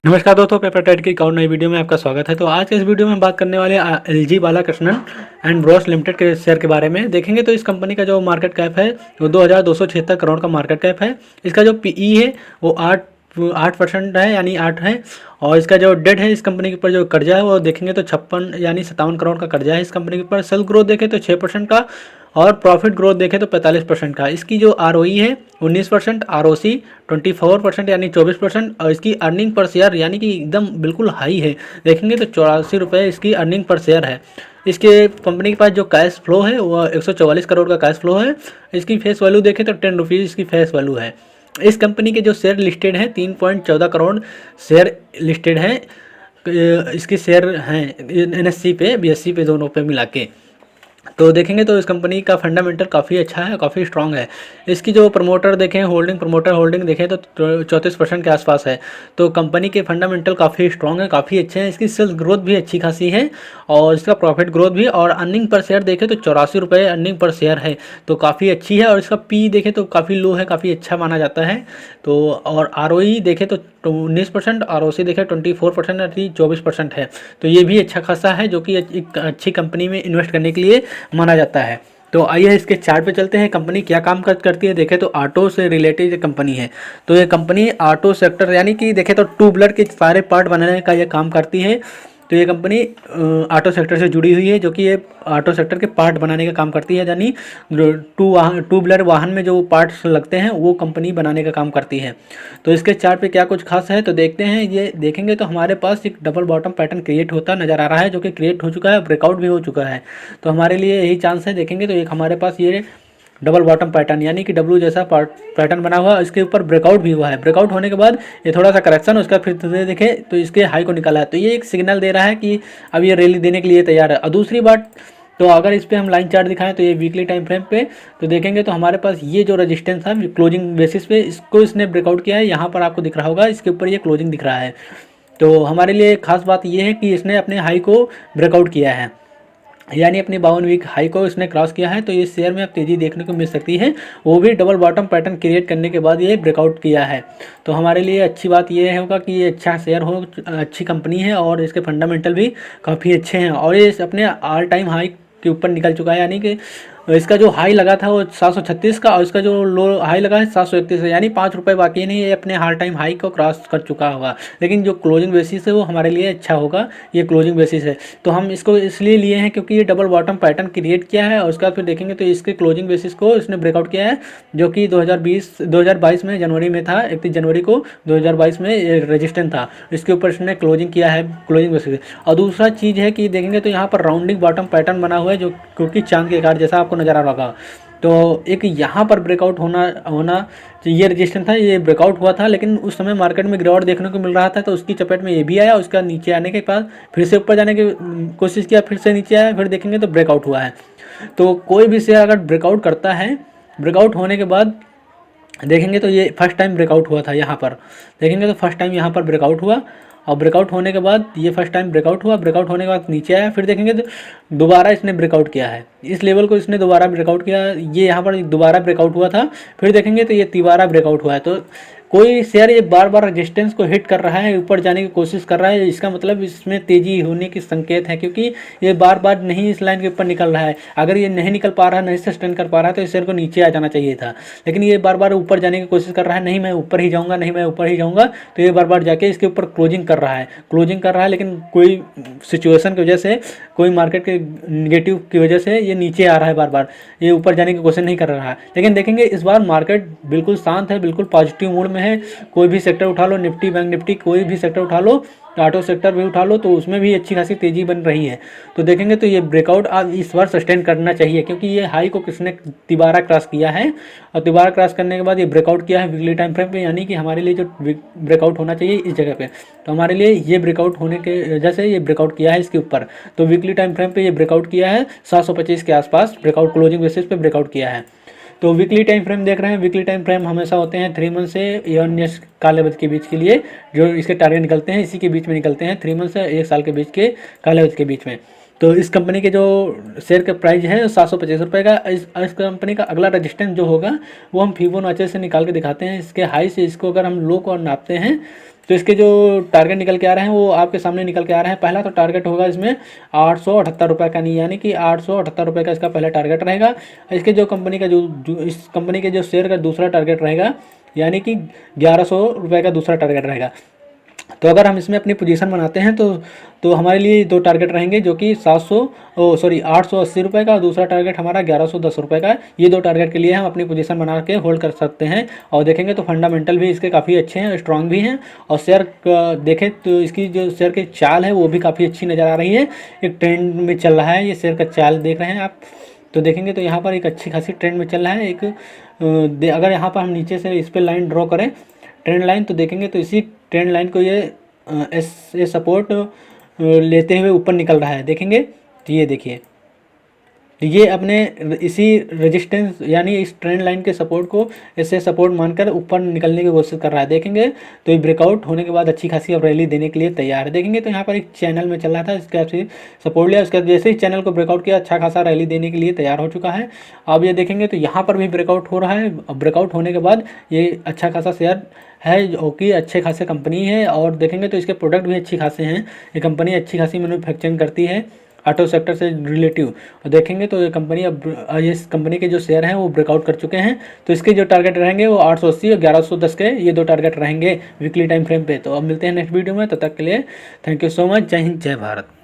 नमस्कार दोस्तों, paper trade की एक और नई वीडियो में आपका स्वागत है। तो आज के इस वीडियो में हम बात करने वाले LG Balakrishnan and Bros limited के शेयर के बारे में देखेंगे। तो इस कंपनी का जो मार्केट कैप है वो 2276 करोड़ का मार्केट कैप है। इसका जो पीई है वो 8% है, यानी 8 है। और इसका जो डेट है, इस कंपनी के ऊपर जो कर्जा है वो देखेंगे तो 56 यानी 57 करोड़ का कर्जा है इस कंपनी के ऊपर। सेल ग्रोथ देखें तो 6% का और प्रॉफिट ग्रोथ देखें तो 45% का। इसकी जो आरओई है 19%, आरओसी 24% यानी 24%, और इसकी अर्निंग पर शेयर यानी कि एकदम बिल्कुल हाई है। देखेंगे तो 84 रुपये इसकी अर्निंग पर शेयर है। इसके कंपनी के पास जो कैश फ्लो है वो 144 करोड़ का कैश फ्लो है। इसकी फेस वैल्यू देखें तो 10 रुपीज़ इसकी फेस वैल्यू है। इस कंपनी के जो शेयर लिस्टेड हैं 3.14 करोड़ शेयर लिस्टेड हैं। इसके शेयर हैं एनएससी पे, बीएससी पे, दोनों पे मिला के। तो देखेंगे तो इस कंपनी का फंडामेंटल काफ़ी अच्छा है, काफ़ी स्ट्रांग है। इसकी जो प्रमोटर देखें, प्रमोटर होल्डिंग देखें तो 34% के आसपास है। तो कंपनी के फंडामेंटल काफ़ी स्ट्रांग है, काफ़ी अच्छे हैं। इसकी सेल्स ग्रोथ भी अच्छी खासी है और इसका प्रॉफिट ग्रोथ भी। और अर्निंग पर शेयर देखें तो 84 रुपये अर्निंग पर शेयर है, तो काफ़ी अच्छी है। और इसका पी देखें तो काफ़ी लो है, काफ़ी अच्छा माना जाता है। तो और आरओई देखें तो 19%, आरओसी देखें 24% यानी 24% है। तो ये भी अच्छा खासा है, जो कि एक अच्छी कंपनी में इन्वेस्ट करने के लिए माना जाता है। तो आइए इसके चार्ट पे चलते हैं। कंपनी क्या काम करती है देखें तो ऑटो से रिलेटेड कंपनी है। तो ये कंपनी ऑटो सेक्टर यानी कि देखें तो टू व्हीलर के सारे पार्ट बनाने का ये काम करती है। तो ये कंपनी ऑटो सेक्टर से जुड़ी हुई है, जो कि ये ऑटो सेक्टर के पार्ट बनाने का काम करती है, यानी टू व्हीलर वाहन में जो पार्ट्स लगते हैं वो कंपनी बनाने का काम करती है। तो इसके चार्ट पे क्या कुछ खास है तो देखते हैं। ये देखेंगे तो हमारे पास एक डबल बॉटम पैटर्न क्रिएट होता नज़र आ रहा है, जो कि क्रिएट हो चुका है, ब्रेकआउट भी हो चुका है। तो हमारे लिए यही चांस है। देखेंगे तो एक हमारे पास ये डबल बॉटम पैटर्न यानी कि डब्ल्यू जैसा पैटर्न बना हुआ, इसके ऊपर ब्रेकआउट भी हुआ है। ब्रेकआउट होने के बाद ये थोड़ा सा करेक्शन, उसका फिर से देखें तो इसके हाई को निकाला है। तो ये एक सिग्नल दे रहा है कि अब ये रैली देने के लिए तैयार है। और दूसरी बात, तो अगर इस पर हम लाइन चार्ट दिखाएं तो ये वीकली टाइम फ्रेम पे तो देखेंगे तो हमारे पास ये जो रेजिस्टेंस था क्लोजिंग बेसिस पे, इसको इसने ब्रेकआउट किया है। यहाँ पर आपको दिख रहा होगा, इसके ऊपर ये क्लोजिंग दिख रहा है। तो हमारे लिए खास बात ये है कि इसने अपने हाई को ब्रेकआउट किया है, यानी अपनी 52 वीक हाई को इसने क्रॉस किया है। तो इस शेयर में अब तेज़ी देखने को मिल सकती है, वो भी डबल बॉटम पैटर्न क्रिएट करने के बाद ये ब्रेकआउट किया है। तो हमारे लिए अच्छी बात ये होगा कि ये अच्छा शेयर हो, अच्छी कंपनी है और इसके फंडामेंटल भी काफ़ी अच्छे हैं। और ये अपने ऑल टाइम हाई के ऊपर निकल चुका है, यानी कि इसका जो हाई लगा था वो 736 का और इसका जो लो हाई लगा है 731 है, यानी 5 रुपये बाकी नहीं, ये अपने हाल टाइम हाई को क्रॉस कर चुका होगा। लेकिन जो क्लोजिंग बेसिस है वो हमारे लिए अच्छा होगा, ये क्लोजिंग बेसिस है। तो हम इसको इसलिए लिए हैं क्योंकि ये डबल बॉटम पैटर्न क्रिएट किया है और उसका फिर देखेंगे तो इसके क्लोजिंग बेसिस को इसने ब्रेकआउट किया है, जो कि 2022 में जनवरी में था। 31 जनवरी को 2022 में रेजिस्टेंस था, इसके ऊपर इसने क्लोजिंग किया है, क्लोजिंग बेसिस। और दूसरा चीज़ है कि देखेंगे तो यहाँ पर राउंडिंग बॉटम पैटर्न बना हुआ है, जो क्योंकि चांद के आकार जैसा आपको नजर आ रहा होगा। तो एक यहाँ पर ब्रेकआउट होना ये रजिस्टेंस था, ये ब्रेकआउट हुआ था, लेकिन उस समय मार्केट में गिरावट देखने को मिल रहा था। तो उसकी चपेट में ये भी आया, उसका नीचे आने के बाद फिर से ऊपर जाने की कोशिश किया, फिर से नीचे आया, फिर देखेंगे तो ब्रेकआउट हुआ है। तो कोई भी शेयर अगर ब्रेकआउट करता है, ब्रेकआउट होने के बाद देखेंगे तो ये फर्स्ट टाइम ब्रेकआउट हुआ था। यहाँ पर देखेंगे तो फर्स्ट टाइम यहाँ पर ब्रेकआउट हुआ और ब्रेकआउट होने के बाद ये फर्स्ट टाइम ब्रेकआउट हुआ, ब्रेकआउट होने के बाद नीचे आया, फिर देखेंगे तो दोबारा इसने ब्रेकआउट किया है, इस लेवल को इसने दोबारा ब्रेकआउट किया। ये यहाँ पर दोबारा ब्रेकआउट हुआ था, फिर देखेंगे तो ये तिबारा ब्रेकआउट हुआ है। तो कोई शेयर ये बार बार रेजिस्टेंस को हिट कर रहा है, ऊपर जाने की कोशिश कर रहा है, इसका मतलब इसमें तेजी होने की संकेत है, क्योंकि ये बार बार नहीं इस लाइन के ऊपर निकल रहा है। अगर ये नहीं निकल पा रहा, नहीं सस्टेन कर पा रहा तो इस शेयर को नीचे आ जाना चाहिए था, लेकिन ये बार बार ऊपर जाने की कोशिश कर रहा है, नहीं मैं ऊपर ही जाऊँगा, नहीं मैं ऊपर ही जाऊँगा। तो ये बार बार जाके इसके ऊपर क्लोजिंग कर रहा है, लेकिन कोई सिचुएशन की वजह से, कोई मार्केट के निगेटिव की वजह से ये नीचे आ रहा है, बार बार ये ऊपर जाने की कोशिश नहीं कर रहा है। लेकिन देखेंगे इस बार मार्केट बिल्कुल शांत है, बिल्कुल पॉजिटिव मूड में है। कोई भी सेक्टर उठा लो, निफ्टी, बैंक निफ्टी, कोई भी सेक्टर उठा लो, ऑटो सेक्टर भी उठा लो, तो उसमें भी अच्छी खासी तेजी बन रही है। तो देखेंगे तो ये ब्रेकआउट आज इस बार सस्टेन करना चाहिए, क्योंकि ये हाई को किसने तिबारा क्रॉस किया है और तिबारा क्रॉस करने के बाद ये ब्रेकआउट किया है वीकली टाइम फ्रेम पे, यानी कि हमारे लिए जो ब्रेकआउट होना चाहिए इस जगह पे, तो हमारे लिए ये ब्रेकआउट होने के वजह से ये ब्रेकआउट किया है इसके ऊपर। तो वीकली टाइम फ्रेम पे ये ब्रेकआउट किया है 725 के आसपास, ब्रेकआउट क्लोजिंग बेसिस पे ब्रेकआउट किया है। तो वीकली टाइम फ्रेम देख रहे हैं, वीकली टाइम फ्रेम हमेशा होते हैं 3 मंथ से 1 ईयर काले बज के बीच के लिए, जो इसके टारगेट निकलते हैं इसी के बीच में निकलते हैं, 3 मंथ से 1 साल के बीच के काले बज के बीच में। तो इस कंपनी के जो शेयर का प्राइस है 725 रुपये का। इस कंपनी का अगला रजिस्टेंस जो होगा वो हम फिबोनाची से निकाल के दिखाते हैं। इसके हाई से इसको अगर हम लो को नापते हैं तो इसके जो टारगेट निकल के आ रहे हैं वो आपके सामने निकल के आ रहे हैं। पहला तो टारगेट होगा इसमें 878 रुपये का, नहीं यानी कि 878 रुपये का इसका पहला टारगेट रहेगा। इसके जो कंपनी का जो इस कंपनी के जो शेयर का दूसरा टारगेट रहेगा, यानी कि 1100 रुपये का दूसरा टारगेट रहेगा। तो अगर हम इसमें अपनी पोजीशन बनाते हैं तो हमारे लिए दो टारगेट रहेंगे, जो कि 880 रुपये का, और दूसरा टारगेट हमारा 1110 रुपये का। ये दो टारगेट के लिए हम अपनी पोजीशन बना के होल्ड कर सकते हैं। और देखेंगे तो फंडामेंटल भी इसके काफ़ी अच्छे हैं, स्ट्रांग भी हैं। और शेयर देखें तो इसकी जो शेयर की चाल है वो भी काफ़ी अच्छी नज़र आ रही है। एक ट्रेंड में चल रहा है ये शेयर का चाल, देख रहे हैं आप। तो देखेंगे तो यहाँ पर एक अच्छी खासी ट्रेंड में चल रहा है। अगर यहाँ पर हम नीचे से इस पर लाइन ड्रॉ करें, ट्रेंड लाइन, तो देखेंगे तो इसी ट्रेंड लाइन को ये सपोर्ट लेते हुए ऊपर निकल रहा है। देखेंगे तो ये देखिए, ये अपने इसी रेजिस्टेंस यानी इस ट्रेंड लाइन के सपोर्ट को ऐसे सपोर्ट मानकर ऊपर निकलने की कोशिश कर रहा है। देखेंगे तो ये ब्रेकआउट होने के बाद अच्छी खासी अब रैली देने के लिए तैयार है। देखेंगे तो यहाँ पर एक चैनल में चल रहा था, इसके आपसे सपोर्ट लिया, उसके जैसे ही चैनल को ब्रेकआउट किया, अच्छा खासा रैली देने के लिए तैयार हो चुका है। अब ये देखेंगे तो यहाँ पर भी ब्रेकआउट हो रहा है। ब्रेकआउट होने के बाद ये अच्छा खासा शेयर है, जो कि अच्छे खासे कंपनी है। और देखेंगे तो इसके प्रोडक्ट भी अच्छी खासे हैं। ये कंपनी अच्छी खासी मैन्युफैक्चरिंग करती है ऑटो सेक्टर से रिलेटिव। और देखेंगे तो ये कंपनी अब इस कंपनी के जो शेयर हैं वो ब्रेकआउट कर चुके हैं। तो इसके जो टारगेट रहेंगे वो 880 और 1110 के ये दो टारगेट रहेंगे वीकली टाइम फ्रेम पे। तो अब मिलते हैं नेक्स्ट वीडियो में, तब तक के लिए थैंक यू सो मच। जय हिंद, जय भारत।